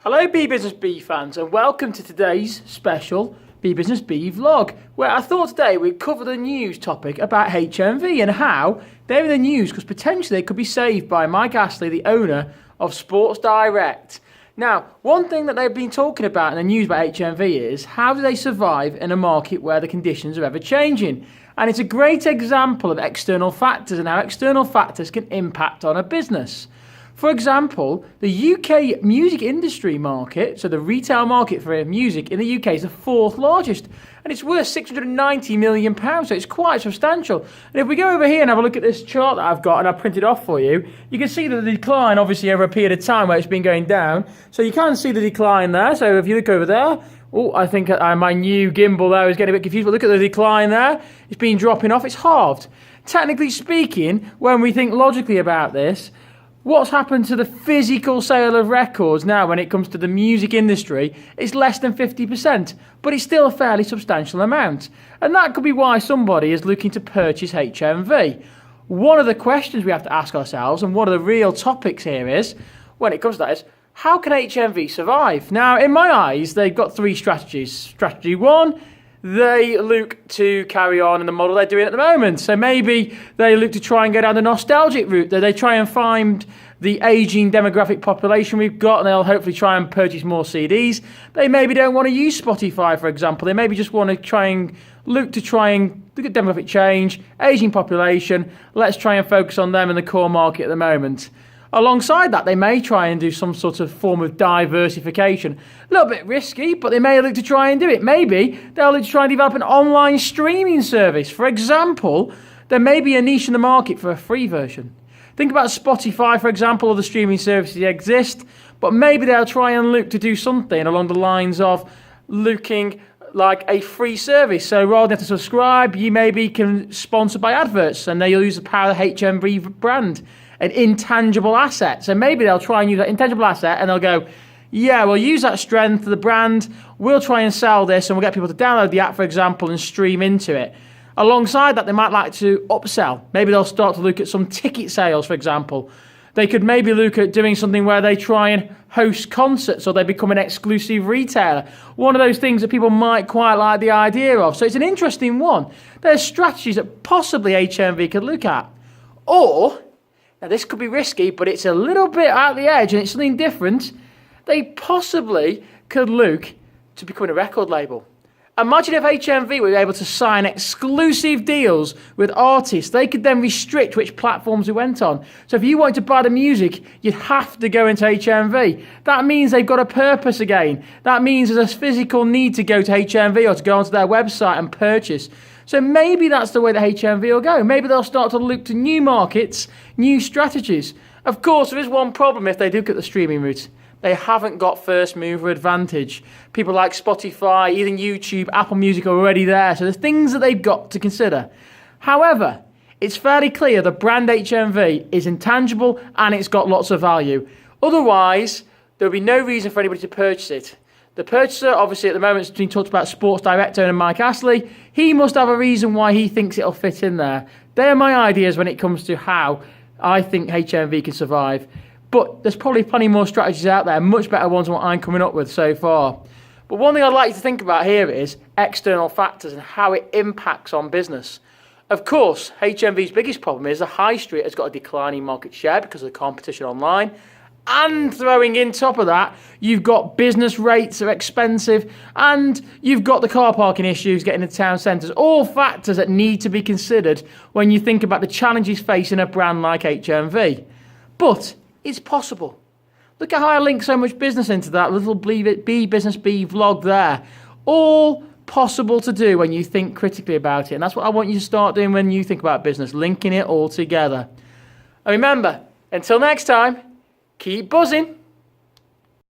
Hello BeeBusinessBee fans and welcome to today's special BeeBusinessBee vlog, where I thought today we'd cover the news topic about HMV and how they're in the news because potentially they could be saved by Mike Astley, the owner of Sports Direct. Now, one thing that they've been talking about in the news about HMV is how do they survive in a market where the conditions are ever changing? And it's a great example of external factors and how external factors can impact on a business. For example, the UK music industry market, so the retail market for music in the UK is the fourth largest, and it's worth £690 million, so it's quite substantial. And if we go over here and have a look at this chart that I've got and I've printed off for you, you can see the decline obviously over a period of time where it's been going down. So you can see the decline there. So if you look over there, oh, I think my new gimbal there is getting a bit confused, but look at the decline there. It's been dropping off, it's halved. Technically speaking, when we think logically about this, what's happened to the physical sale of records now when it comes to the music industry is less than 50%, but it's still a fairly substantial amount. And that could be why somebody is looking to purchase HMV. One of the questions we have to ask ourselves, and one of the real topics here is, when it comes to that, is how can HMV survive? Now, in my eyes, they've got three strategies. Strategy one, they look to carry on in the model they're doing at the moment. So maybe they look to try and go down the nostalgic route. They try and find the aging demographic population we've got, and they'll hopefully try and purchase more CDs. They maybe don't want to use Spotify, for example. They maybe just want to look at demographic change, aging population. Let's try and focus on them in the core market at the moment. Alongside that, they may try and do some sort of form of diversification. A little bit risky, but they may look to try and do it. Maybe they'll look to try and develop an online streaming service. For example, there may be a niche in the market for a free version. Think about Spotify, for example, or the streaming services exist, but maybe they'll try and look to do something along the lines of looking like a free service. So rather than have to subscribe, you maybe can sponsor by adverts, and they'll use the power of the HMV brand. An intangible asset. So maybe they'll try and use that intangible asset and they'll go, yeah, we'll use that strength of the brand, we'll try and sell this and we'll get people to download the app, for example, and stream into it. Alongside that, they might like to upsell. Maybe they'll start to look at some ticket sales, for example. They could maybe look at doing something where they try and host concerts or they become an exclusive retailer. One of those things that people might quite like the idea of. So it's an interesting one. There's strategies that possibly HMV could look at. Or, now this could be risky, but it's a little bit out the edge and it's something different. They possibly could look to becoming a record label. Imagine if HMV were able to sign exclusive deals with artists. They could then restrict which platforms we went on. So if you wanted to buy the music, you'd have to go into HMV. That means they've got a purpose again. That means there's a physical need to go to HMV or to go onto their website and purchase. So maybe that's the way that HMV will go. Maybe they'll start to look to new markets, new strategies. Of course, there is one problem if they look at the streaming route. They haven't got first mover advantage. People like Spotify, even YouTube, Apple Music are already there. So there's things that they've got to consider. However, it's fairly clear the brand HMV is intangible and it's got lots of value. Otherwise, there'll be no reason for anybody to purchase it. The purchaser, obviously, at the moment, has been talked about Sports Direct owner Mike Astley. He must have a reason why he thinks it'll fit in there. They're my ideas when it comes to how I think HMV can survive. But there's probably plenty more strategies out there, much better ones than what I'm coming up with so far. But one thing I'd like you to think about here is external factors and how it impacts on business. Of course, HMV's biggest problem is the high street has got a declining market share because of the competition online. And throwing in top of that, you've got business rates are expensive and you've got the car parking issues getting into town centres. All factors that need to be considered when you think about the challenges facing a brand like HMV. But it's possible. Look at how I link so much business into that little BeeBusinessBee vlog there. All possible to do when you think critically about it. And that's what I want you to start doing when you think about business, linking it all together. And remember, until next time, keep buzzing.